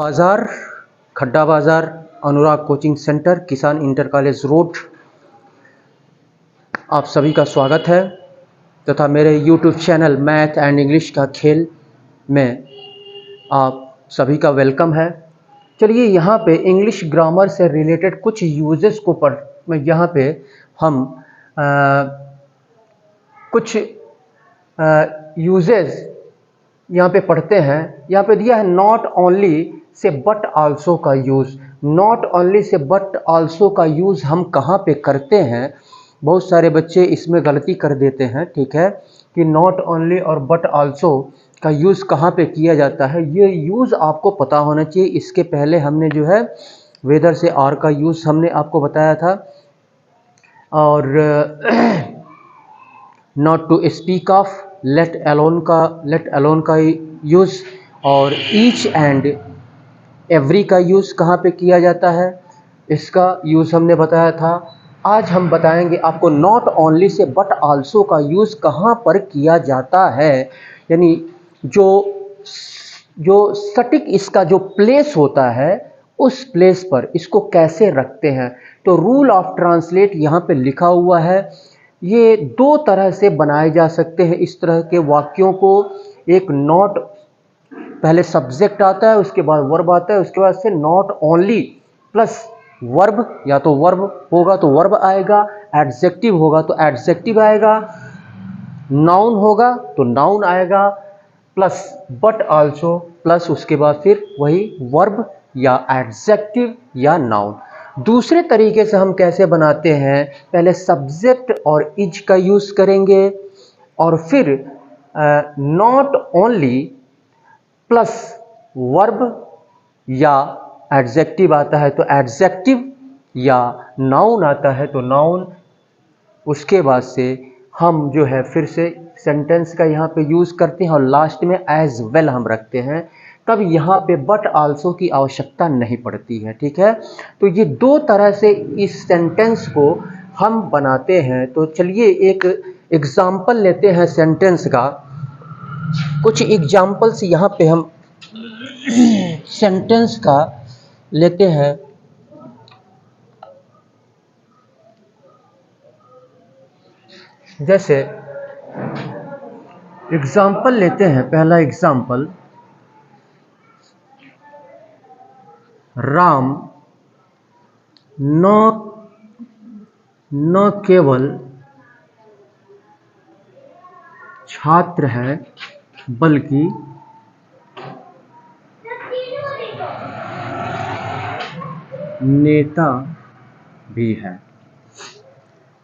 बाज़ार, खड्डा बाज़ार, अनुराग कोचिंग सेंटर, किसान इंटर कॉलेज रोड, आप सभी का स्वागत है तथा मेरे YouTube channel math and English का खेल में आप सभी का वेलकम है। चलिए यहाँ पे इंग्लिश ग्रामर से रिलेटेड कुछ यूजेस को यहाँ पे हम कुछ यूजेस यहाँ पे पढ़ते हैं। यहाँ पे दिया है not only say but also का use. Not only say but also का यूज़ हम कहाँ पे करते हैं? बहुत सारे बच्चे इसमें गलती कर देते हैं, ठीक है, कि नॉट ओनली और बट आल्सो का यूज़ कहाँ पे किया जाता है। ये यूज़ आपको पता होना चाहिए। इसके पहले हमने जो है वेदर से आर का यूज़ हमने आपको बताया था, और not to speak of, let alone का यूज़, और ईच एंड एवरी का यूज़ कहाँ पे किया जाता है, इसका यूज़ हमने बताया था। आज हम बताएंगे आपको not only say but also का यूज़ कहाँ पर किया जाता है, यानी जो सटीक इसका जो प्लेस होता है उस प्लेस पर इसको कैसे रखते हैं। तो रूल ऑफ ट्रांसलेट यहाँ पे लिखा हुआ है। ये दो तरह से बनाए जा सकते हैं इस तरह के वाक्यों को। एक नॉट, पहले सब्जेक्ट आता है, उसके बाद वर्ब आता है, उसके बाद से नॉट ओनली प्लस वर्ब, या तो वर्ब होगा तो वर्ब आएगा, एडजेक्टिव होगा तो एडजेक्टिव आएगा, नाउन होगा तो नाउन आएगा, प्लस बट आल्सो, प्लस उसके बाद फिर वही वर्ब या एडजेक्टिव या नाउन। दूसरे तरीके से हम कैसे बनाते हैं? पहले सब्जेक्ट और इज का यूज़ करेंगे और फिर नॉट ओनली प्लस वर्ब या एडजेक्टिव आता है तो एडजेक्टिव, या नाउन आता है तो नाउन। उसके बाद से हम जो है फिर से सेंटेंस का यहाँ पे यूज़ करते हैं और लास्ट में एज वेल हम रखते हैं। तब यहाँ पे बट आल्सो की आवश्यकता नहीं पड़ती है, ठीक है। तो ये दो तरह से इस सेंटेंस को हम बनाते हैं। तो चलिए एक एग्जाम्पल लेते हैं सेंटेंस का। कुछ एग्जाम्पल्स यहाँ पे हम सेंटेंस का लेते हैं। जैसे एग्जाम्पल लेते हैं, पहला एग्जाम्पल, राम न केवल छात्र है बल्कि नेता भी है।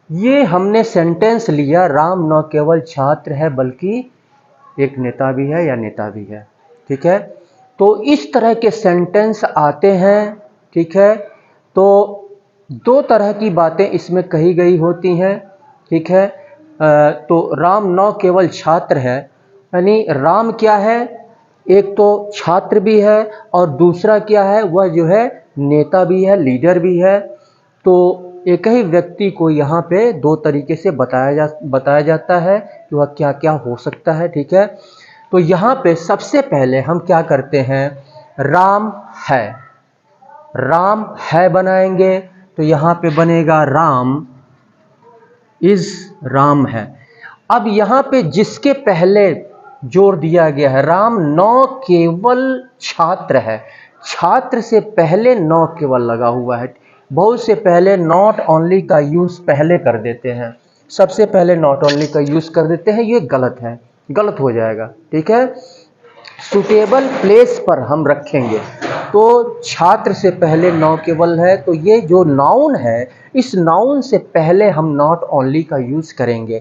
ये हमने सेंटेंस लिया, राम न केवल छात्र है बल्कि एक नेता भी है या नेता भी है, ठीक है। तो इस तरह के सेंटेंस आते हैं, ठीक है। तो दो तरह की बातें इसमें कही गई होती हैं, ठीक है। तो राम न केवल छात्र है, यानी राम क्या है? एक तो छात्र भी है और दूसरा क्या है, वह जो है नेता भी है, लीडर भी है। तो एक ही व्यक्ति को यहाँ पे दो तरीके से बताया जाता है कि वह क्या क्या हो सकता है, ठीक है। तो यहाँ पे सबसे पहले हम क्या करते हैं? राम है बनाएंगे तो यहाँ पे बनेगा राम है। अब यहाँ पे जिसके पहले जोर दिया गया है, राम न केवल छात्र है, छात्र से पहले न केवल लगा हुआ है। बहुत से पहले नॉट ओनली का यूज़ पहले कर देते हैं, सबसे पहले नॉट ओनली का यूज़ कर देते हैं। ये गलत है, गलत हो जाएगा, ठीक है। सुटेबल प्लेस पर हम रखेंगे। तो छात्र से पहले न केवल है, तो ये जो नाउन है, इस नाउन से पहले हम नॉट ओनली का यूज़ करेंगे।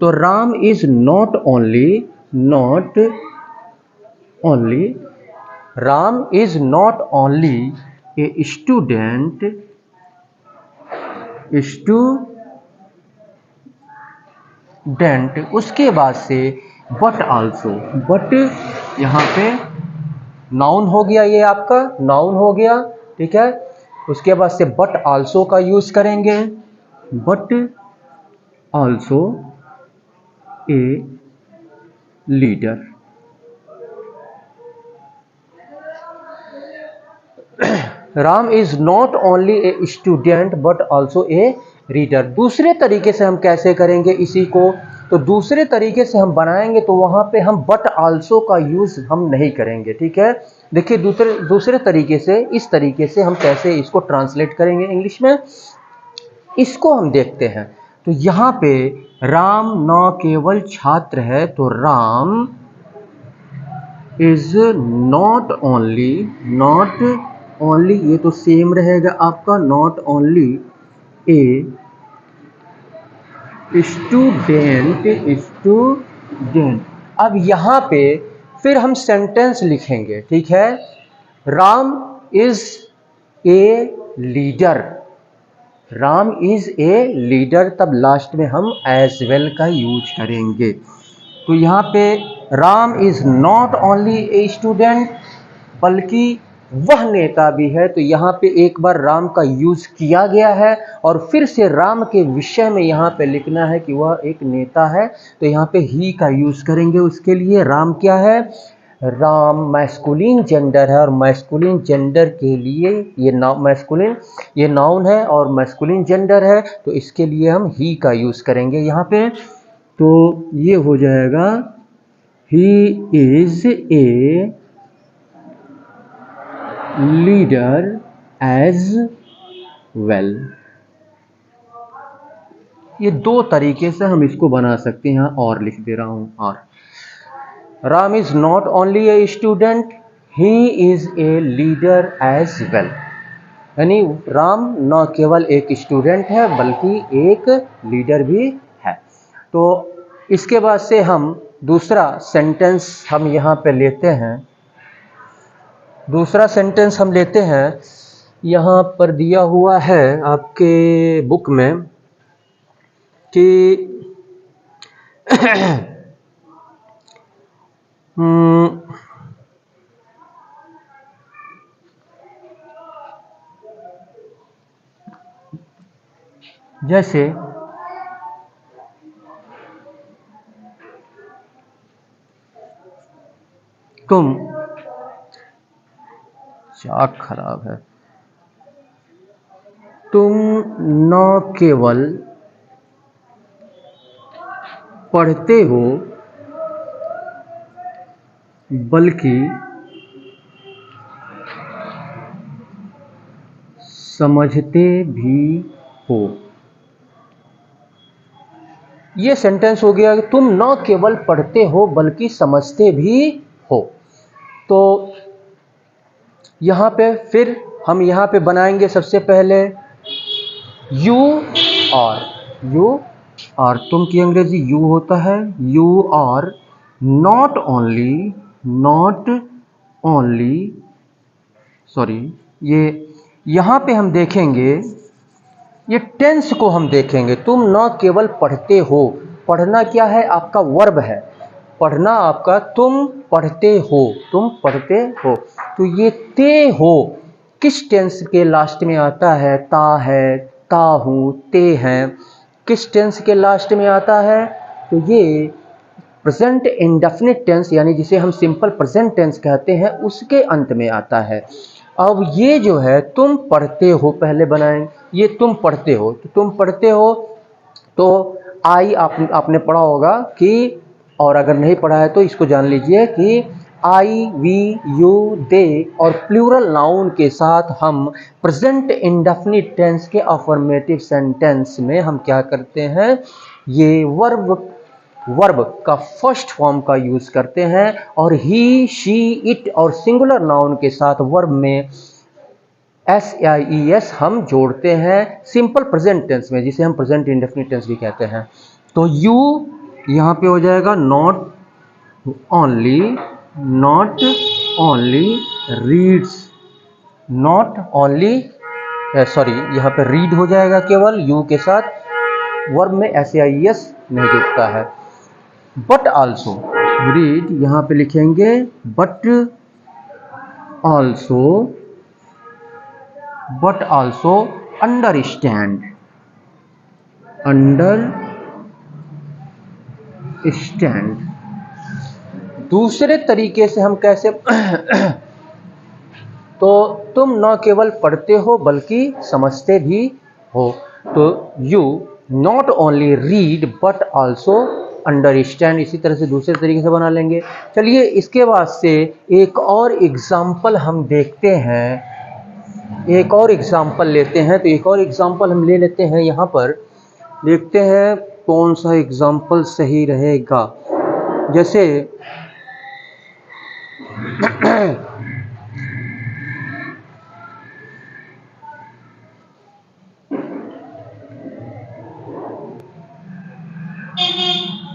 तो Ram is not only, Ram is not only a student, उसके बाद से बट आल्सो, बट यहाँ पे नाउन हो गया, ये आपका नाउन हो गया, ठीक है। उसके बाद से बट आल्सो का यूज़ करेंगे, but also a leader. Ram is not only a student but also a reader. दूसरे तरीके से हम कैसे करेंगे इसी को, तो दूसरे तरीके से हम बनाएंगे तो वहां पे हम बट आल्सो का यूज हम नहीं करेंगे, ठीक है। देखिए दूसरे तरीके से, इस तरीके से हम कैसे इसको ट्रांसलेट करेंगे इंग्लिश में, इसको हम देखते हैं। तो यहाँ पे राम न केवल छात्र है, तो राम इज नॉट ओनली, ये तो सेम रहेगा आपका, नॉट ओनली ए स्टूडेंट। अब यहाँ पे फिर हम सेंटेंस लिखेंगे, ठीक है। Ram is a leader, Ram is a leader, तब लास्ट में हम एज वेल का यूज करेंगे। तो यहाँ पे Ram is not only a student, बल्कि वह नेता भी है। तो यहाँ पे एक बार राम का यूज किया गया है और फिर से राम के विषय में यहाँ पे लिखना है कि वह एक नेता है, तो यहाँ पे ही का यूज करेंगे उसके लिए। राम क्या है, राम मैस्कुलिन जेंडर है और मैस्कुलिन जेंडर के लिए ये मैस्कुलिन ये नाउन है और मैस्कुलिन जेंडर है, तो इसके लिए हम ही का यूज करेंगे यहाँ पे। तो ये हो जाएगा he is a leader as well. ये दो तरीके से हम इसको बना सकते हैं, और लिख दे रहा हूं। और Ram is not only a student, he is a leader as well, यानी राम न केवल एक स्टूडेंट है बल्कि एक लीडर भी है। तो इसके बाद से हम दूसरा सेंटेंस हम यहाँ पे लेते हैं। दूसरा सेंटेंस हम लेते हैं, यहाँ पर दिया हुआ है आपके बुक में कि जैसे तुम, चाक खराब है, तुम न केवल पढ़ते हो बल्कि समझते भी हो। ये सेंटेंस हो गया कि तुम न केवल पढ़ते हो बल्कि समझते भी हो। तो यहाँ पे फिर हम यहाँ पे बनाएंगे सबसे पहले यू और तुम की अंग्रेजी यू होता है, you are not only sorry, ये यहाँ पे हम देखेंगे, ये टेंस को हम देखेंगे। तुम न केवल पढ़ते हो, पढ़ना क्या है, आपका वर्ब है, पढ़ना आपका, तुम पढ़ते हो। तो ये ते हो किस टेंस के लास्ट में आता है, है, ता हूँ, ते हैं, किस टेंस के लास्ट में आता है, तो ये प्रेजेंट इंडेफिनिट टेंस, यानी जिसे हम सिंपल प्रेजेंट टेंस कहते हैं, उसके अंत में आता है। अब ये जो है तुम पढ़ते हो पहले बनाएं, ये तुम पढ़ते हो, तो तुम पढ़ते हो तो आई आपने पढ़ा होगा कि, और अगर नहीं पढ़ा है तो इसको जान लीजिए कि आई, वी, यू, दे और प्लूरल नाउन के साथ हम प्रेजेंट इंडेफिनिट टेंस के अफर्मेटिव सेंटेंस में हम क्या करते हैं, ये वर्ब का फर्स्ट फॉर्म का यूज करते हैं, और ही, शी, इट और सिंगुलर नाउन के साथ वर्ब में SIES हम जोड़ते हैं सिंपल प्रेजेंट टेंस में, जिसे हम प्रेजेंट इंडेफिनिट टेंस भी कहते हैं। तो यू यहाँ पे हो जाएगा नॉट ओनली रीड्स, यहाँ पे रीड हो जाएगा केवल यू के साथ, वर्ब में SIES नहीं जुड़ता है। बट आल्सो, रीड यहाँ पे लिखेंगे बट आल्सो अंडरस्टैंड। दूसरे तरीके से हम कैसे तो तुम न केवल पढ़ते हो बल्कि समझते भी हो। तो you not only read but also understand. इसी तरह से दूसरे तरीके से बना लेंगे। चलिए इसके बाद से एक और एग्जाम्पल हम देखते हैं, एक और एग्जाम्पल लेते हैं। तो एक और एग्जाम्पल हम ले लेते हैं, यहाँ पर देखते हैं कौन सा एग्जाम्पल सही रहेगा। जैसे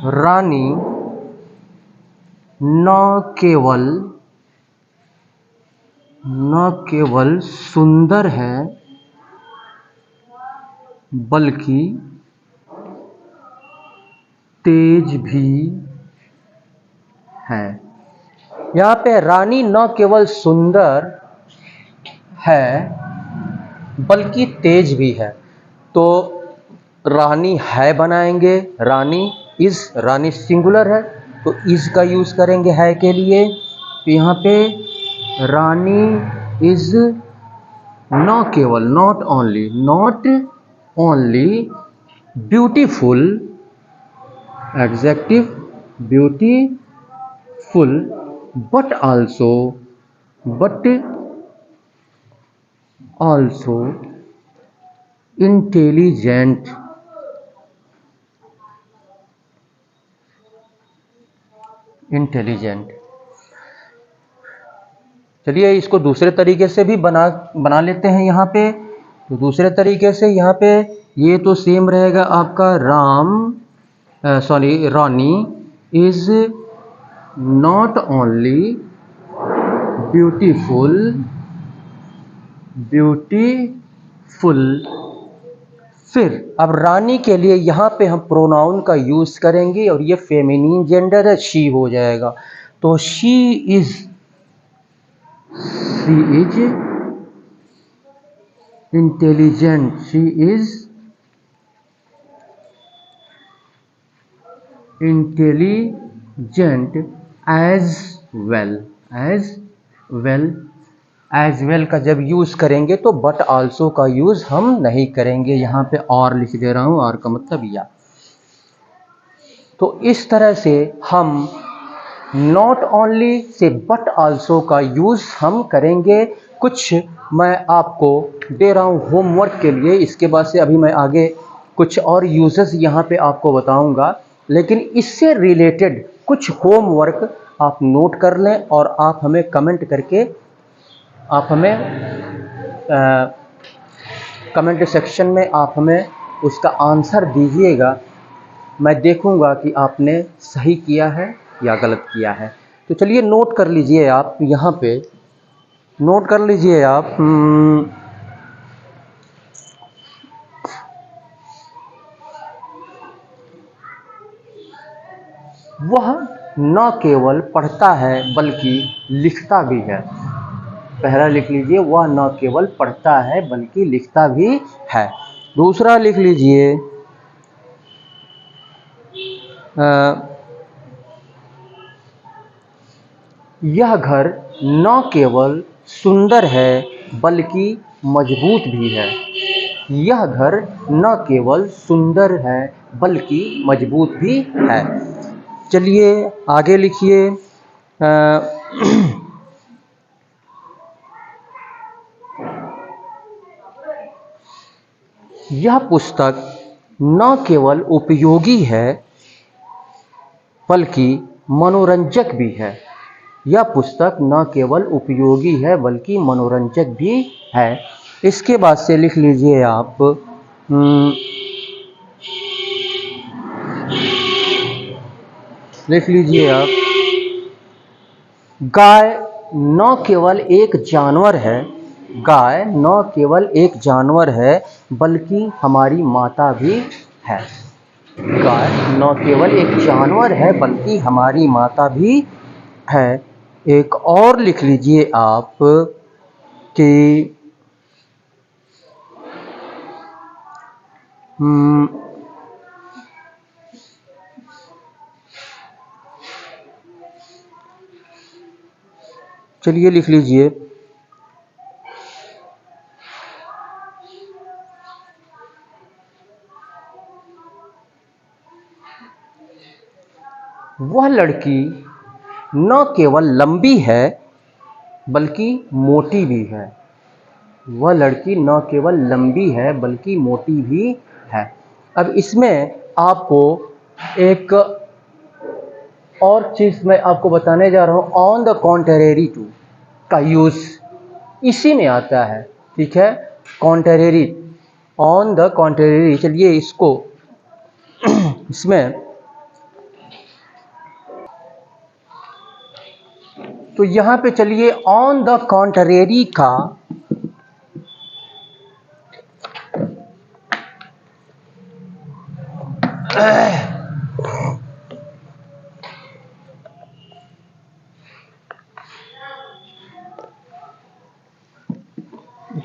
रानी न केवल सुंदर है बल्कि तेज भी है। यहाँ पे रानी न केवल सुंदर है बल्कि तेज भी है। तो रानी है बनाएंगे, रानी इज, रानी सिंगुलर है तो इज का यूज करेंगे है के लिए। तो यहाँ पे रानी इज न केवल, not only beautiful, adjective beautiful, but also intelligent. चलिए इसको दूसरे तरीके से भी बना लेते हैं यहाँ पे। तो दूसरे तरीके से यहाँ पे ये तो सेम रहेगा आपका, रानी इज नॉट ओनली ब्यूटीफुल फिर अब रानी के लिए यहाँ पे हम प्रोनाउन का यूज करेंगे और ये फेमिनिन जेंडर है, शी हो जाएगा। तो she is intelligent, she is intelligent as well का जब यूज करेंगे तो बट आल्सो का यूज हम नहीं करेंगे। यहाँ पे और लिख दे रहा हूँ, और का मतलब या। तो इस तरह से हम not only say but also का यूज हम करेंगे। कुछ मैं आपको दे रहा हूँ होमवर्क के लिए, इसके बाद से अभी मैं आगे कुछ और यूजेस यहाँ पे आपको बताऊंगा, लेकिन इससे रिलेटेड कुछ होमवर्क आप नोट कर लें और आप हमें कमेंट करके आप हमें कमेंट सेक्शन में आप हमें उसका आंसर दीजिएगा। मैं देखूंगा कि आपने सही किया है या गलत किया है। तो चलिए नोट कर लीजिए आप, यहाँ पे नोट कर लीजिए आप। वह न केवल पढ़ता है बल्कि लिखता भी है। पहला लिख लीजिए, वह न केवल पढ़ता है बल्कि लिखता भी है। दूसरा लिख लीजिए, यह घर न केवल सुंदर है बल्कि मजबूत भी है। यह घर न केवल सुंदर है बल्कि मजबूत भी है। चलिए आगे लिखिए, यह पुस्तक न केवल उपयोगी है बल्कि मनोरंजक भी है। यह पुस्तक न केवल उपयोगी है बल्कि मनोरंजक भी है। इसके बाद से लिख लीजिए आप, लिख लीजिए आप, गाय न केवल एक जानवर है, गाय न केवल एक जानवर है बल्कि हमारी माता भी है। गाय न केवल एक जानवर है बल्कि हमारी माता भी है। एक और लिख लीजिए आप कि चलिए लिख लीजिए, वह लड़की न केवल लंबी है बल्कि मोटी भी है। वह लड़की न केवल लंबी है बल्कि मोटी भी है। अब इसमें आपको एक और चीज़ मैं आपको बताने जा रहा हूँ, ऑन द कॉन्ट्रेरी टू का यूज़ इसी में आता है, ठीक है। कॉन्ट्रेरी, ऑन द कॉन्ट्रेरी, चलिए इसको इसमें तो यहाँ पे चलिए ऑन द कॉन्ट्रेरी का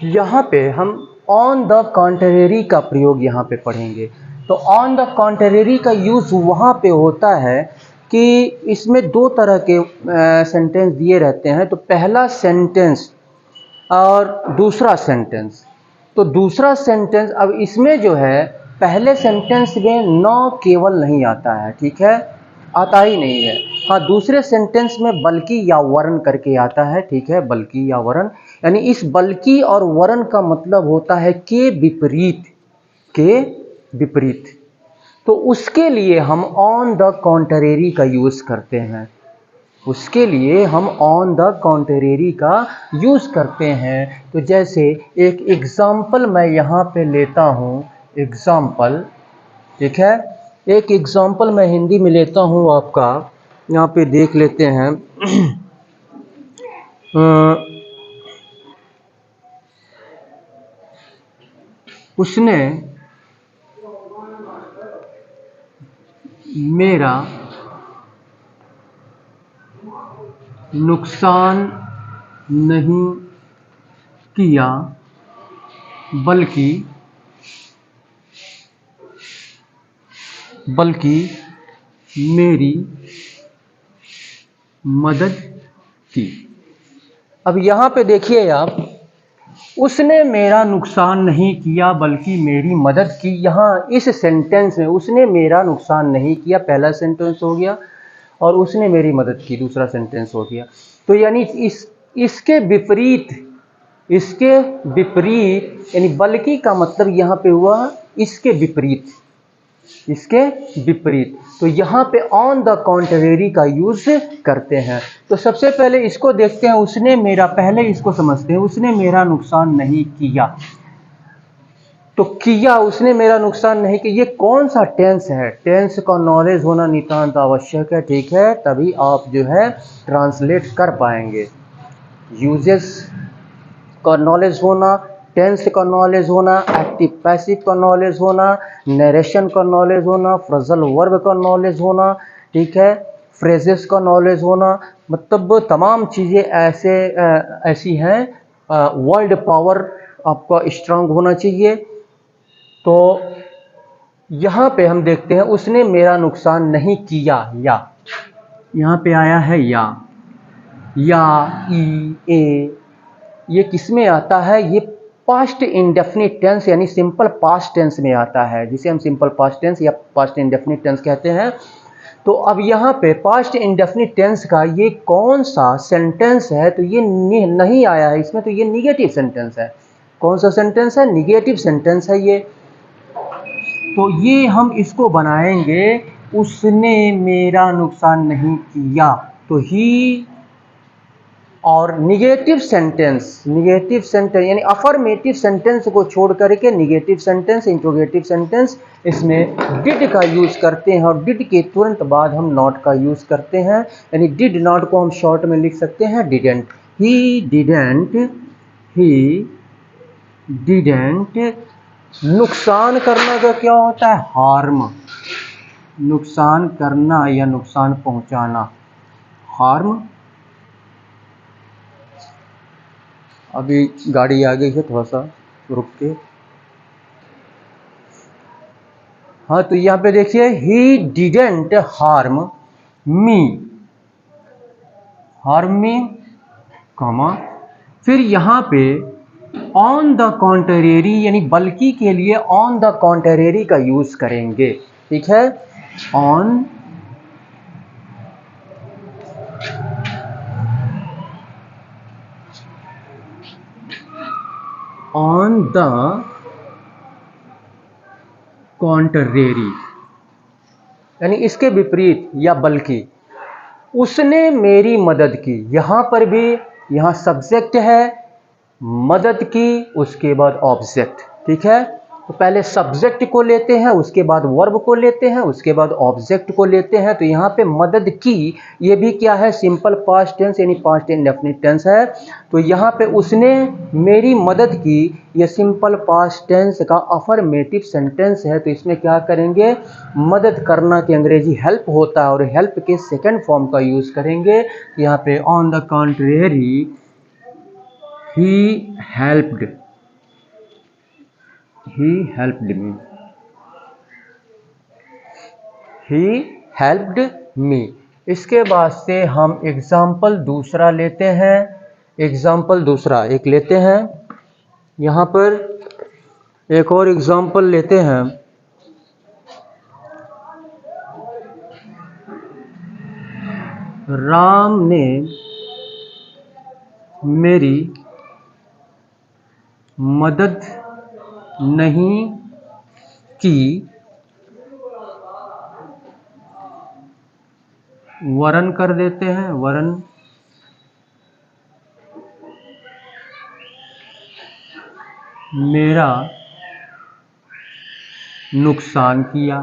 यहाँ पे हम ऑन द कॉन्ट्रेरी का प्रयोग यहाँ पे पढ़ेंगे। तो ऑन द कॉन्ट्रेरी का यूज़ वहाँ पे होता है कि इसमें दो तरह के सेंटेंस दिए रहते हैं। तो पहला सेंटेंस और दूसरा सेंटेंस। तो दूसरा सेंटेंस, अब इसमें जो है पहले सेंटेंस में न केवल नहीं आता है, ठीक है, आता ही नहीं है। हाँ, दूसरे सेंटेंस में बल्कि या वरन करके आता है, ठीक है, बल्कि या वरन। यानी इस बल्कि और वरन का मतलब होता है के विपरीत, के विपरीत। तो उसके लिए हम ऑन द कॉन्ट्रेरी का यूज़ करते हैं, उसके लिए हम ऑन द कॉन्ट्रेरी का यूज़ करते हैं। तो जैसे एक एग्ज़ाम्पल मैं यहाँ पे लेता हूँ, एग्ज़ाम्पल, ठीक है, एक एग्ज़ाम्पल मैं हिंदी में लेता हूँ आपका, यहाँ पे देख लेते हैं। उसने मेरा नुकसान नहीं किया बल्कि मेरी मदद की। अब यहाँ पे देखिए आप, उसने मेरा नुकसान नहीं किया बल्कि मेरी मदद की। यहाँ इस सेंटेंस में उसने मेरा नुकसान नहीं किया पहला सेंटेंस हो गया, और उसने मेरी मदद की दूसरा सेंटेंस हो गया। तो यानी इसके विपरीत, इसके विपरीत, यानी बल्कि का मतलब यहाँ पे हुआ इसके विपरीत, इसके विपरीत। तो यहाँ पे ऑन द कॉन्ट्रेरी का यूज करते हैं। तो सबसे पहले इसको देखते हैं, उसने मेरा, पहले इसको समझते हैं, उसने मेरा नुकसान नहीं किया। तो किया, उसने मेरा नुकसान नहीं किया, ये कौन सा टेंस है? टेंस का नॉलेज होना नितांत आवश्यक है, ठीक है, तभी आप जो है ट्रांसलेट कर पाएंगे। यूजेस का नॉलेज होना, टेंस का नॉलेज होना, एक्टिव पैसिव का नॉलेज होना, नरेशन का नॉलेज होना, फ्रेजल वर्ब का नॉलेज होना, ठीक है, फ्रेजेस का नॉलेज होना, मतलब तमाम चीज़ें ऐसी हैं। वर्ड पावर आपका स्ट्रांग होना चाहिए। तो यहाँ पे हम देखते हैं, उसने मेरा नुकसान नहीं किया, या यहाँ पे आया है या ई ए, ये किस में आता है? ये पास्ट इंडेफिनिट टेंस यानी सिंपल पास्ट टेंस में आता है, जिसे हम सिंपल पास्ट टेंस या पास्ट इंडेफिनिट टेंस कहते हैं। तो अब यहाँ पे पास्ट इंडेफिनिट टेंस का ये कौन सा सेंटेंस है? तो ये नहीं आया है इसमें, तो ये निगेटिव सेंटेंस है। कौन सा सेंटेंस है? निगेटिव सेंटेंस है ये। तो ये हम इसको बनाएंगे, उसने मेरा नुकसान नहीं किया, तो ही, और निगेटिव सेंटेंस यानी अफर्मेटिव सेंटेंस को छोड़ करके निगेटिव सेंटेंस, इंट्रोगेटिव सेंटेंस, इसमें डिड का यूज करते हैं, और डिड के तुरंत बाद हम नॉट का यूज करते हैं। यानी डिड नॉट को हम शॉर्ट में लिख सकते हैं डिडेंट। He didn't. नुकसान करना का क्या होता है? हार्म। नुकसान करना या नुकसान पहुंचाना, हार्म। अभी गाड़ी आ गई है, थोड़ा सा रुक के। हाँ, तो यहाँ पे देखिए, he didn't harm me, comma, फिर यहाँ पे ऑन द कॉन्ट्रेरी यानी बल्कि के लिए ऑन द कॉन्ट्रेरी का यूज करेंगे, ठीक है, ऑन ऑन द कॉन्ट्रेरी, यानी इसके विपरीत या बल्कि, उसने मेरी मदद की। यहां पर भी यहां सब्जेक्ट है, मदद की, उसके बाद ऑब्जेक्ट। ठीक है, तो पहले सब्जेक्ट को लेते हैं, उसके बाद वर्ब को लेते हैं, उसके बाद ऑब्जेक्ट को लेते हैं। तो यहाँ पे मदद की, ये भी क्या है, सिंपल पास्ट टेंस यानी पास्ट इंडेफिनिट टेंस है। तो यहाँ पे उसने मेरी मदद की, ये सिंपल पास्ट टेंस का अफर्मेटिव सेंटेंस है। तो इसमें क्या करेंगे, मदद करना की अंग्रेजी हेल्प होता है और हेल्प के सेकेंड फॉर्म का यूज करेंगे। यहाँ पे on the contrary he helped me, he helped me। इसके बाद से हम एग्जाम्पल दूसरा लेते हैं, एग्जाम्पल दूसरा एक लेते हैं। यहाँ पर एक और एग्जाम्पल लेते हैं। राम ने मेरी मदद नहीं की, वरन कर देते हैं, वरन मेरा नुकसान किया।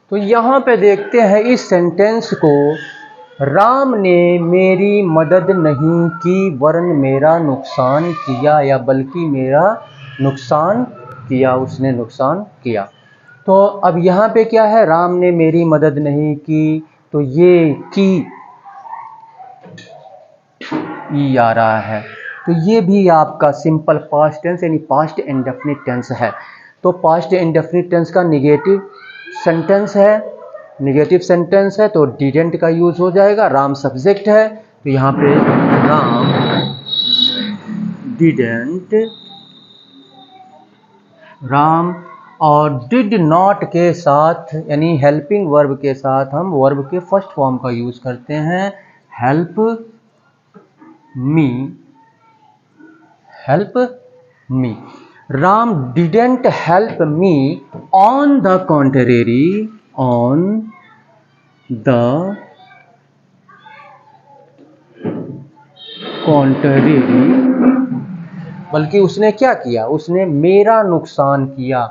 तो यहाँ पे देखते हैं इस सेंटेंस को, राम ने मेरी मदद नहीं की वरन मेरा नुकसान किया, या बल्कि मेरा नुकसान किया, उसने नुकसान किया। तो अब यहाँ पे क्या है, राम ने मेरी मदद नहीं की, तो ये की ई आ रहा है, तो ये भी आपका सिंपल पास्ट टेंस यानी पास्ट इंडेफिनिट टेंस है। तो पास्ट इंडेफिनिट टेंस का निगेटिव सेंटेंस है, निगेटिव सेंटेंस है तो डिडेंट का यूज हो जाएगा। राम सब्जेक्ट है, तो यहाँ पे राम डिडेंट, राम, और डिड नॉट के साथ यानी हेल्पिंग वर्ब के साथ हम वर्ब के फर्स्ट फॉर्म का यूज करते हैं, help me, help me. Ram didn't help me on the contrary, on the contrary, बल्कि उसने क्या किया, उसने मेरा नुकसान किया।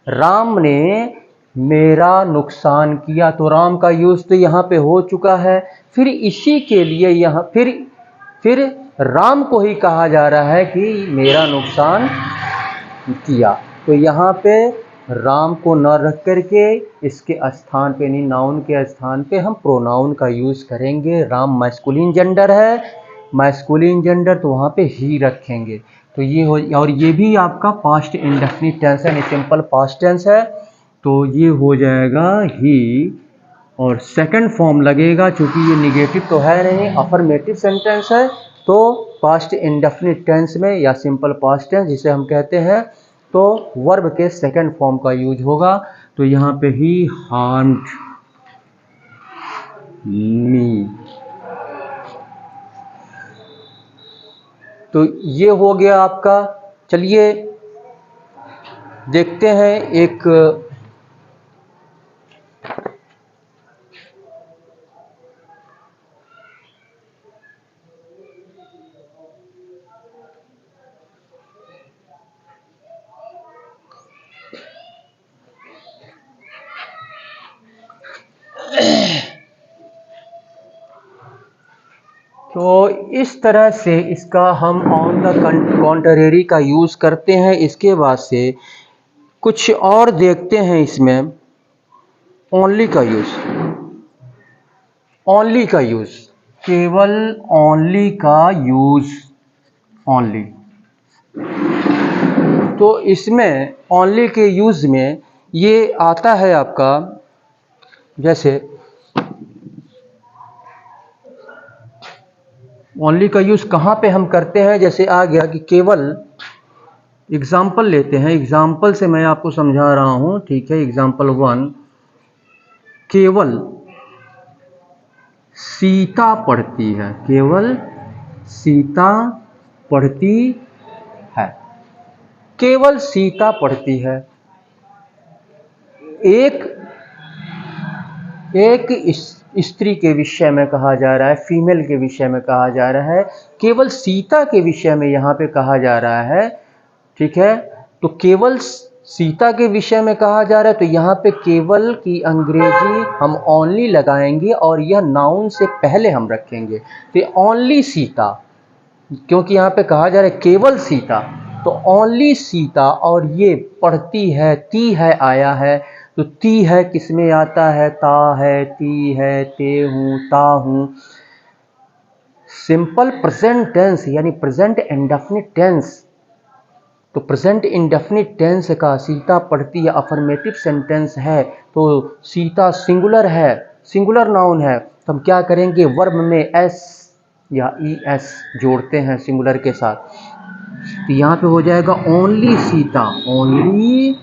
राम ने मेरा नुकसान किया, तो राम का यूज तो यहाँ पे हो चुका है। फिर इसी के लिए यहाँ फिर राम को ही कहा जा रहा है कि मेरा नुकसान किया। तो यहाँ पे राम को न रख करके इसके स्थान पे, नहीं नाउन के स्थान पे हम प्रोनाउन का यूज करेंगे। राम मैस्कुलिन जेंडर है, मैस्कुलिन जेंडर, तो वहाँ पे ही रखेंगे। तो ये हो, और ये भी आपका पास्ट इंडेफिनिट टेंस है, सिंपल पास्ट टेंस है, तो ये हो जाएगा ही, और सेकंड फॉर्म लगेगा क्योंकि ये निगेटिव तो है नहीं, अफर्मेटिव सेंटेंस है। तो पास्ट इंडेफिनिट टेंस में या सिंपल पास्ट टेंस जिसे हम कहते हैं, तो वर्ब के सेकंड फॉर्म का यूज होगा। तो यहाँ पे ही हार्म्ड मी। तो ये हो गया आपका। चलिए देखते हैं एक तो इस तरह से इसका हम ऑन द कॉन्ट्रेरी का यूज़ करते हैं। इसके बाद से कुछ और देखते हैं इसमें, ओनली का यूज़, ओनली का यूज़, केवल ओनली का यूज़, ओनली। तो इसमें ओनली के यूज़ में ये आता है आपका, जैसे ओनली का यूज़ कहाँ पे हम करते हैं, जैसे आ गया कि केवल, एग्जाम्पल लेते हैं, एग्जाम्पल से मैं आपको समझा रहा हूँ, ठीक है। एग्जाम्पल 1, केवल सीता पढ़ती है, केवल सीता पढ़ती है, केवल सीता पढ़ती है। एक स्त्री के विषय में कहा जा रहा है, फीमेल के विषय में कहा जा रहा है, केवल सीता के विषय में यहाँ पे कहा जा रहा है। ठीक है, तो केवल सीता के विषय में कहा जा रहा है, तो यहाँ पे केवल की अंग्रेजी हम ओनली लगाएंगे और यह नाउन से पहले हम रखेंगे, तो ओनली सीता, क्योंकि यहाँ पे कहा जा रहा है केवल सीता, तो ओनली सीता। और ये पढ़ती है, ती है आया है, तो ती है किसमें आता है, ता है, ती है, ते हूँ, ता हूँ। सिंपल प्रेजेंट टेंस यानी प्रेजेंट इंडेफिनिट टेंस, तो प्रेजेंट इंडेफिनिट टेंस का सीता पढ़ती है अफर्मेटिव सेंटेंस है, तो सीता सिंगुलर है, सिंगुलर नाउन है, तो हम क्या करेंगे, वर्ब में एस या ई एस जोड़ते हैं सिंगुलर के साथ, तो यहाँ पे हो जाएगा ओनली सीता, ओनली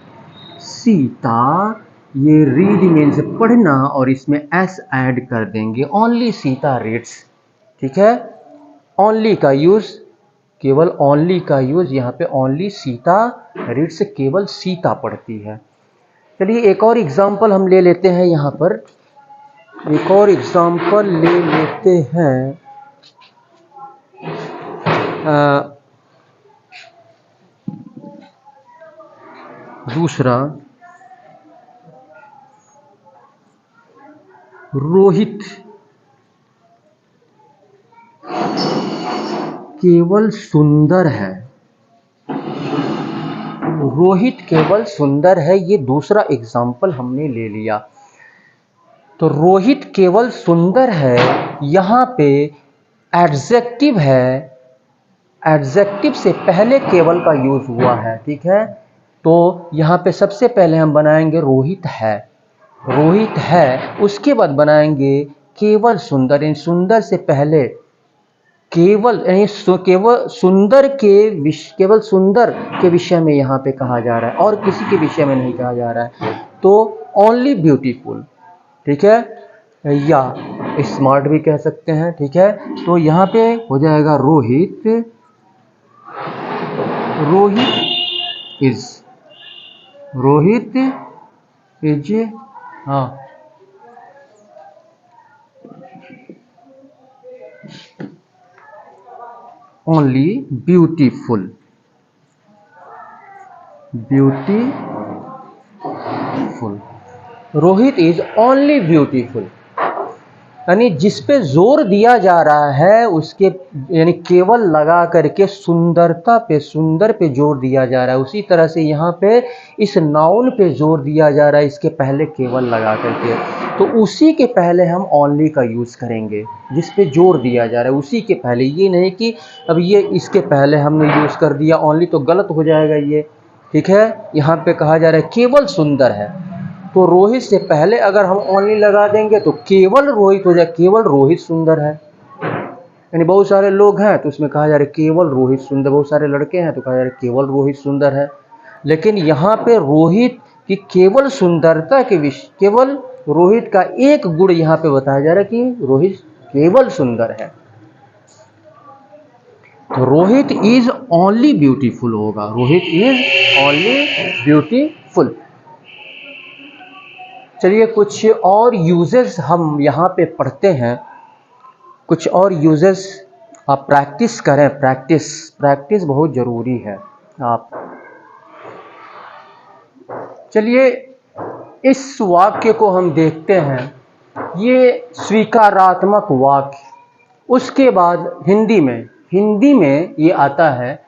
सीता। ये रीड मीन्स पढ़ना और इसमें एस ऐड कर देंगे, ओनली सीता रीड्स। ठीक है, ओनली का यूज, केवल ओनली का यूज यहाँ पे, ओनली सीता रीड्स, केवल सीता पढ़ती है। चलिए एक और एग्जाम्पल हम ले लेते हैं, यहाँ पर एक और एग्जाम्पल ले लेते हैं। दूसरा, रोहित केवल सुंदर है, रोहित केवल सुंदर है, ये दूसरा एग्जाम्पल हमने ले लिया। तो रोहित केवल सुंदर है, यहाँ पे एडजेक्टिव है, एडजेक्टिव से पहले केवल का यूज हुआ है। ठीक है, तो यहाँ पे सबसे पहले हम बनाएंगे रोहित है, रोहित है, उसके बाद बनाएंगे केवल सुंदर, इन सुंदर से पहले केवल यानी केवल सुंदर के विषय में यहाँ पे कहा जा रहा है, और किसी के विषय में नहीं कहा जा रहा है, तो ओनली ब्यूटीफुल। ठीक है, या स्मार्ट भी कह सकते हैं। ठीक है, तो यहाँ पे हो जाएगा रोहित, रोहित इज, रोहित इज, हाँ, only beautiful, beautiful, Rohit is only beautiful, यानी जिस पे जोर दिया जा रहा है उसके, यानी केवल लगा करके सुंदरता पे, सुंदर पे जोर दिया जा रहा है, उसी तरह से यहाँ पे इस नाउन पे जोर दिया जा रहा है, इसके पहले केवल लगा करके, तो उसी के पहले हम ओनली का यूज़ करेंगे, जिस पे जोर दिया जा रहा है उसी के पहले, ये नहीं कि अब ये इसके पहले हमने यूज़ कर दिया ओनली, तो गलत हो जाएगा ये। ठीक है, यहाँ पे कहा जा रहा है केवल सुंदर है, तो रोहित से पहले अगर हम ओनली लगा देंगे तो केवल रोहित हो जाए, केवल रोहित सुंदर है। यानी बहुत सारे लोग हैं तो उसमें कहा जा रहा है केवल रोहित सुंदर, बहुत सारे लड़के हैं तो कहा जा रहा है केवल रोहित सुंदर है। लेकिन यहाँ पे रोहित की केवल सुंदरता के विषय, केवल रोहित का एक गुण यहाँ पे बताया जा रहा है कि रोहित केवल सुंदर है, तो रोहित इज ओनली ब्यूटीफुल होगा, रोहित इज ओनली ब्यूटीफुल। चलिए कुछ और यूजेस हम यहाँ पे पढ़ते हैं, कुछ और यूजेस आप प्रैक्टिस करें, प्रैक्टिस बहुत ज़रूरी है आप। चलिए इस वाक्य को हम देखते हैं, ये स्वीकारात्मक वाक्य, उसके बाद हिंदी में ये आता है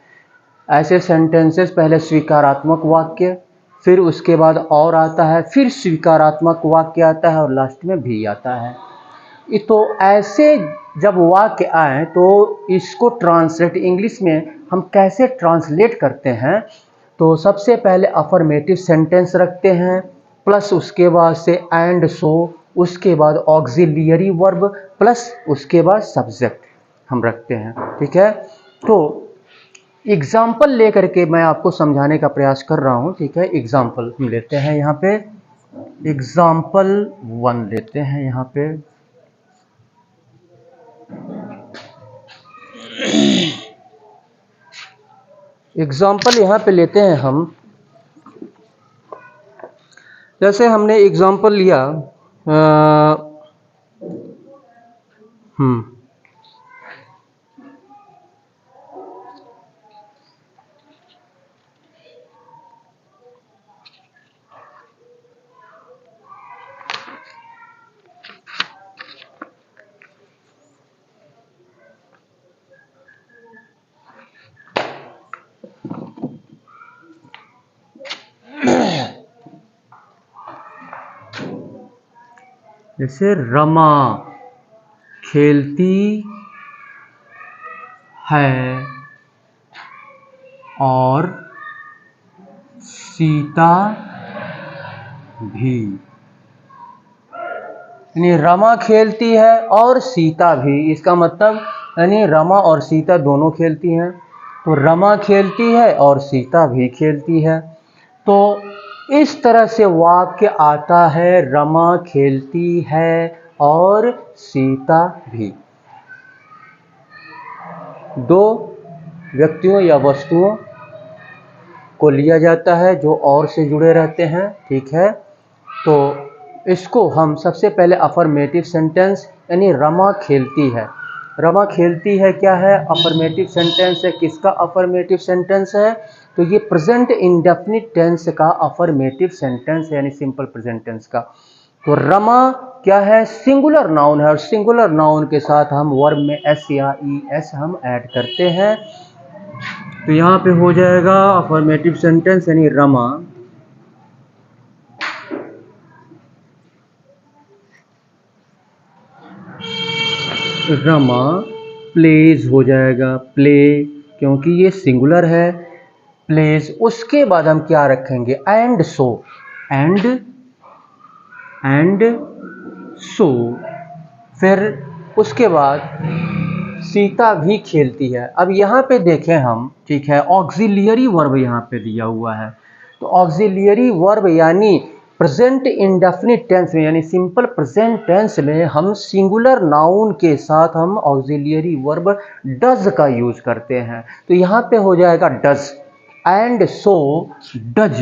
ऐसे सेंटेंसेस, पहले स्वीकारात्मक वाक्य, फिर उसके बाद और आता है, फिर स्वीकारात्मक वाक्य आता है, और लास्ट में भी आता है। तो ऐसे जब वाक्य आए तो इसको ट्रांसलेट, इंग्लिश में हम कैसे ट्रांसलेट करते हैं, तो सबसे पहले अफर्मेटिव सेंटेंस रखते हैं, प्लस उसके बाद से एंड सो, उसके बाद ऑक्सिलियरी वर्ब, प्लस उसके बाद सब्जेक्ट हम रखते हैं। ठीक है, तो एग्जाम्पल लेकर के मैं आपको समझाने का प्रयास कर रहा हूँ। ठीक है, एग्जाम्पल हम लेते हैं यहाँ पे, एग्जाम्पल 1 लेते हैं यहाँ पे। एग्जाम्पल यहाँ पे लेते हैं हम, जैसे हमने एग्जाम्पल लिया हम्म जैसे रमा खेलती है और सीता भी, यानी रमा खेलती है और सीता भी, इसका मतलब यानी रमा और सीता दोनों खेलती हैं। तो रमा खेलती है और सीता भी खेलती है। तो इस तरह से वाक्य आता है, रमा खेलती है और सीता भी। दो व्यक्तियों या वस्तुओं को लिया जाता है जो और से जुड़े रहते हैं, ठीक है। तो इसको हम सबसे पहले अफर्मेटिव सेंटेंस, यानी रमा खेलती है। रमा खेलती है क्या है? अफर्मेटिव सेंटेंस है। किसका अफर्मेटिव सेंटेंस है? तो ये प्रेजेंट इंडेफिनिट टेंस का अफर्मेटिव सेंटेंस है, यानी सिंपल प्रेजेंट टेंस का। तो रमा क्या है? सिंगुलर नाउन है, और सिंगुलर नाउन के साथ हम वर्ब में एस या ई एस हम ऐड करते हैं। तो यहाँ पे हो जाएगा अफर्मेटिव सेंटेंस, यानी रमा रमा प्लेज हो जाएगा, प्ले, क्योंकि ये सिंगुलर है, प्लेज। उसके बाद हम क्या रखेंगे? And so, and so. फिर उसके बाद सीता भी खेलती है। अब यहाँ पे देखें हम, ठीक है, ऑक्सिलियरी वर्ब यहाँ पे दिया हुआ है। तो ऑक्सिलियरी वर्ब यानी प्रेजेंट इंडेफिनिट टेंस में, यानी सिंपल प्रेजेंट टेंस में हम सिंगुलर नाउन के साथ हम ऑक्सिलियरी वर्ब डज का यूज करते हैं। तो यहाँ पे हो जाएगा does, and so does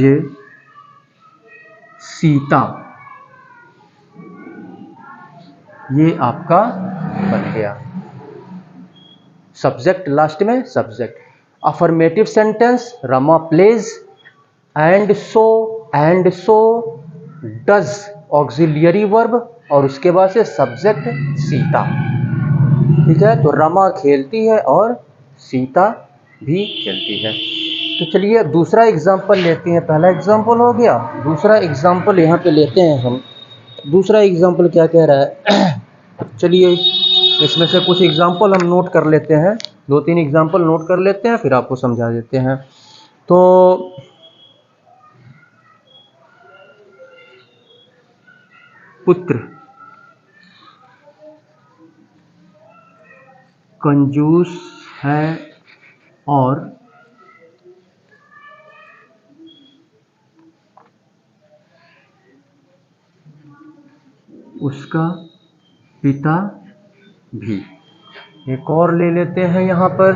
Sita. ये आपका बन गया सब्जेक्ट, लास्ट में subject. Affirmative sentence Rama plays, and so does auxiliary verb, और उसके बाद से सब्जेक्ट सीता, ठीक है। तो रमा खेलती है और सीता भी खेलती है। तो चलिए अब दूसरा एग्जाम्पल लेते हैं। पहला एग्जाम्पल हो गया, दूसरा एग्जाम्पल यहाँ पे लेते हैं हम। दूसरा एग्जाम्पल क्या कह रहा है? चलिए इसमें से कुछ एग्जाम्पल हम नोट कर लेते हैं, 2-3 एग्जाम्पल नोट कर लेते हैं, फिर आपको समझा देते हैं। तो पुत्र कंजूस है और उसका पिता भी। एक और ले लेते हैं यहाँ पर,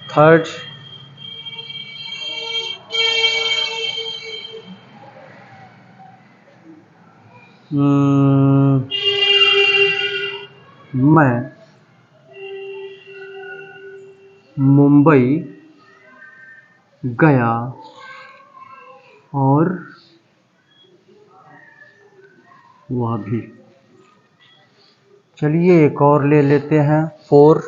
थर्ड। मैं मुंबई गया और वह भी। चलिए एक और ले लेते हैं, 4।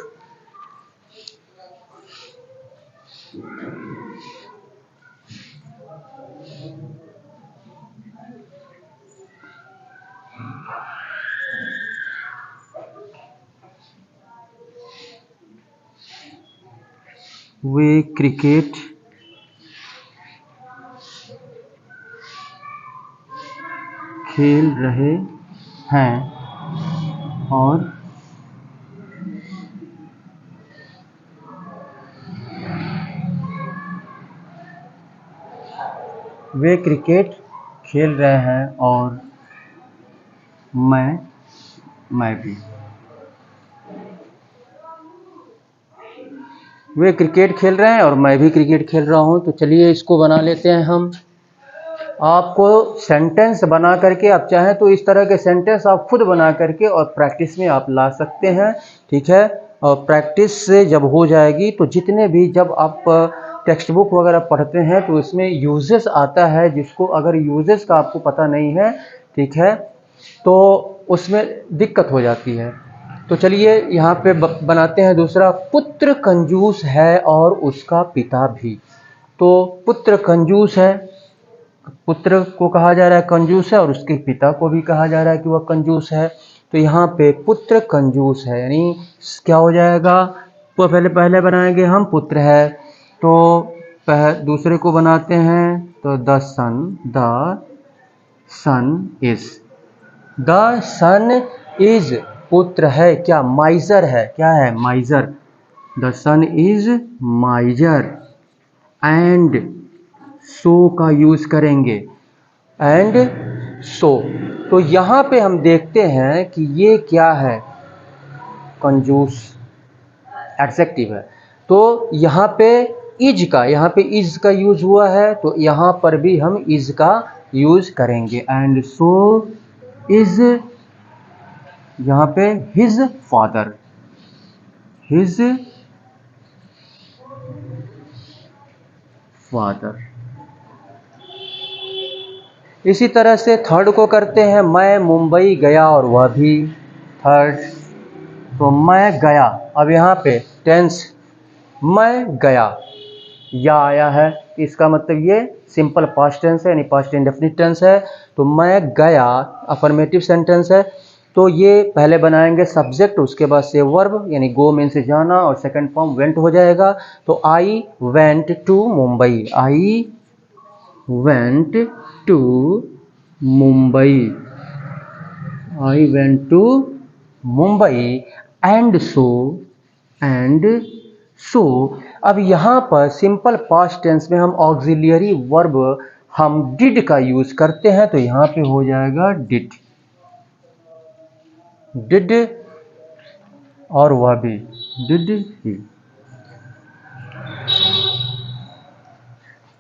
वे क्रिकेट खेल रहे हैं और वे क्रिकेट खेल रहे हैं और मैं भी। वे क्रिकेट खेल रहे हैं और मैं भी क्रिकेट खेल रहा हूँ। तो चलिए इसको बना लेते हैं हम। आपको सेंटेंस बना करके आप चाहें तो इस तरह के सेंटेंस आप खुद बना करके और प्रैक्टिस में आप ला सकते हैं, ठीक है। और प्रैक्टिस से जब हो जाएगी तो जितने भी जब आप टेक्स्ट बुक वगैरह पढ़ते हैं तो इसमें यूजेस आता है, जिसको अगर यूजेस का आपको पता नहीं है, ठीक है, तो उसमें दिक्कत हो जाती है। तो चलिए यहाँ पे बनाते हैं दूसरा। पुत्र कंजूस है और उसका पिता भी। तो पुत्र कंजूस है, पुत्र को कहा जा रहा है कंजूस है और उसके पिता को भी कहा जा रहा है कि वह कंजूस है। तो यहाँ पे पुत्र कंजूस है, यानी क्या हो जाएगा, तो पहले बनाएंगे हम पुत्र है, तो दूसरे को बनाते हैं तो द सन इज पुत्र है, क्या माइजर है, क्या है miser, the son is miser. And so का यूज करेंगे, एंड सो। तो यहाँ पे हम देखते हैं कि ये क्या है, कंजूस एडजेक्टिव है। तो यहाँ पे इज का यूज हुआ है, तो यहाँ पर भी हम इज का यूज करेंगे। एंड सो इज, यहाँ पे हिज फादर, इसी तरह से थर्ड को करते हैं, मैं मुंबई गया और वह भी। थर्ड, तो मैं गया, अब यहाँ पे टेंस मैं गया, या आया है, इसका मतलब ये सिंपल पास्ट टेंस है, यानी पास्ट इंडेफिनिट टेंस है। तो मैं गया अफर्मेटिव सेंटेंस है, तो ये पहले बनाएंगे सब्जेक्ट, उसके बाद से वर्ब, यानी गो मीन से जाना, और सेकंड फॉर्म वेंट हो जाएगा। तो I went to Mumbai, I went to Mumbai, I went to Mumbai. And so, अब यहाँ पर सिंपल पास्ट टेंस में हम ऑक्सिलियरी वर्ब हम डिड का यूज करते हैं, तो यहाँ पे हो जाएगा डिड, और वह भी डिड ही।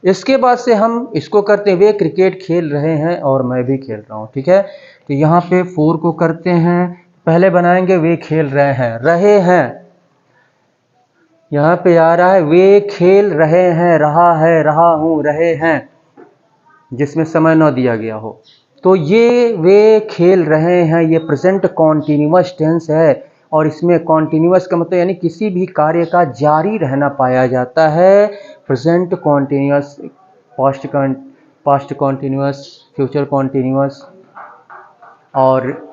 इसके बाद से हम इसको करते हैं, वे क्रिकेट खेल रहे हैं और मैं भी खेल रहा हूँ, ठीक है। तो यहाँ पे 4 को करते हैं, पहले बनाएंगे वे खेल रहे हैं, यहाँ पे आ रहा है वे खेल रहे हैं, रहा है, रहा हूँ, रहे हैं, जिसमें समय न दिया गया हो। तो ये वे खेल रहे हैं, ये प्रेजेंट कॉन्टिन्यूअस टेंस है, और इसमें कॉन्टिन्यूअस का मतलब यानी किसी भी कार्य का जारी रहना पाया जाता है। Present continuous, past continuous, future continuous, और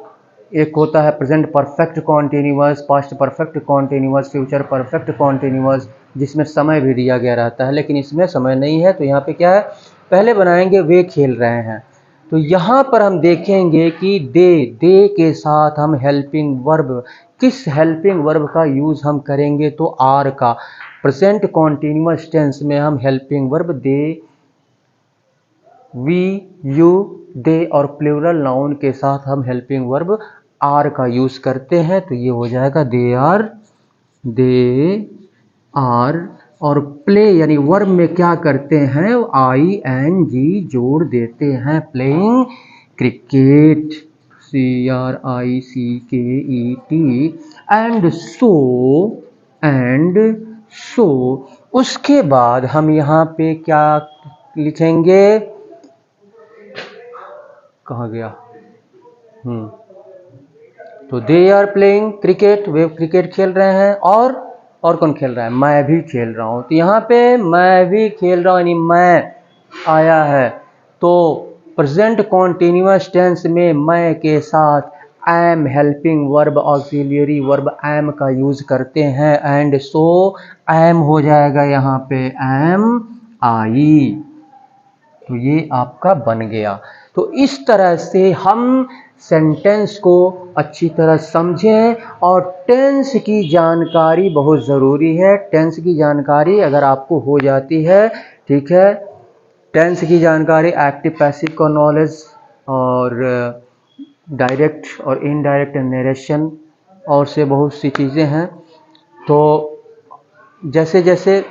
एक होता है present perfect continuous, past perfect continuous, future perfect continuous, जिसमें समय भी दिया गया रहता है, लेकिन इसमें समय नहीं है। तो यहाँ पे क्या है, पहले बनाएंगे वे खेल रहे हैं। तो यहाँ पर हम देखेंगे कि दे के साथ हम हेल्पिंग वर्ब, किस हेल्पिंग वर्ब का यूज़ हम करेंगे, तो आर का। प्रेजेंट कॉन्टिन्यूअस टेंस में हम helping verb they, we, you, they और प्लूरल नाउन के साथ हम हेल्पिंग वर्ब आर का यूज़ करते हैं। तो ये हो जाएगा दे आर, और प्ले यानी वर्ब में क्या करते हैं, ING जोड़ देते हैं, playing cricket, CRICKET। And so उसके बाद हम यहाँ पे क्या लिखेंगे, कहाँ गया, तो दे आर प्लेइंग क्रिकेट, वे क्रिकेट खेल रहे हैं, और कौन खेल रहा है, मैं भी खेल रहा हूँ। तो यहाँ पे मैं भी खेल रहा हूँ, यानी मैं आया है। तो प्रेजेंट कॉन्टिन्यूअस टेंस में मैं के साथ am helping verb, auxiliary verb am का यूज करते हैं। एंड सो एम हो जाएगा यहाँ पे एम आई, तो ये आपका बन गया। तो इस तरह से हम सेंटेंस को अच्छी तरह समझें, और टेंस की जानकारी बहुत ज़रूरी है। टेंस की जानकारी अगर आपको हो जाती है, ठीक है, टेंस की जानकारी, एक्टिव पैसिव का नॉलेज, और डायरेक्ट और इनडायरेक्ट नरेशन, और से बहुत सी चीज़ें हैं। तो जैसे जैसे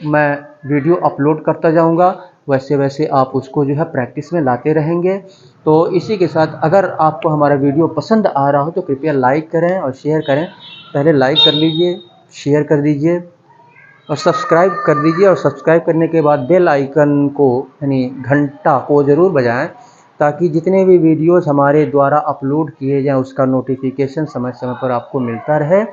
मैं वीडियो अपलोड करता जाऊंगा वैसे वैसे आप उसको जो है प्रैक्टिस में लाते रहेंगे। तो इसी के साथ अगर आपको हमारा वीडियो पसंद आ रहा हो तो कृपया लाइक करें और शेयर करें। पहले लाइक कर लीजिए, शेयर कर दीजिए और सब्सक्राइब कर दीजिए, और सब्सक्राइब करने के बाद बेल आइकन को यानी घंटा को ज़रूर बजाएं, ताकि जितने भी वीडियोस हमारे द्वारा अपलोड किए जाएं उसका नोटिफिकेशन समय समय पर आपको मिलता रहे।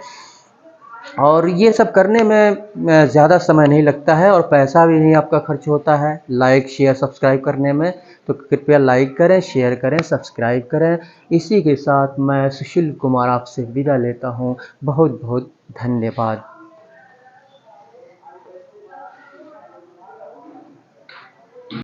और ये सब करने में ज़्यादा समय नहीं लगता है और पैसा भी नहीं आपका खर्च होता है लाइक शेयर सब्सक्राइब करने में। तो कृपया लाइक करें, शेयर करें, सब्सक्राइब करें। इसी के साथ मैं सुशील कुमार आपसे विदा लेता हूँ। बहुत बहुत धन्यवाद।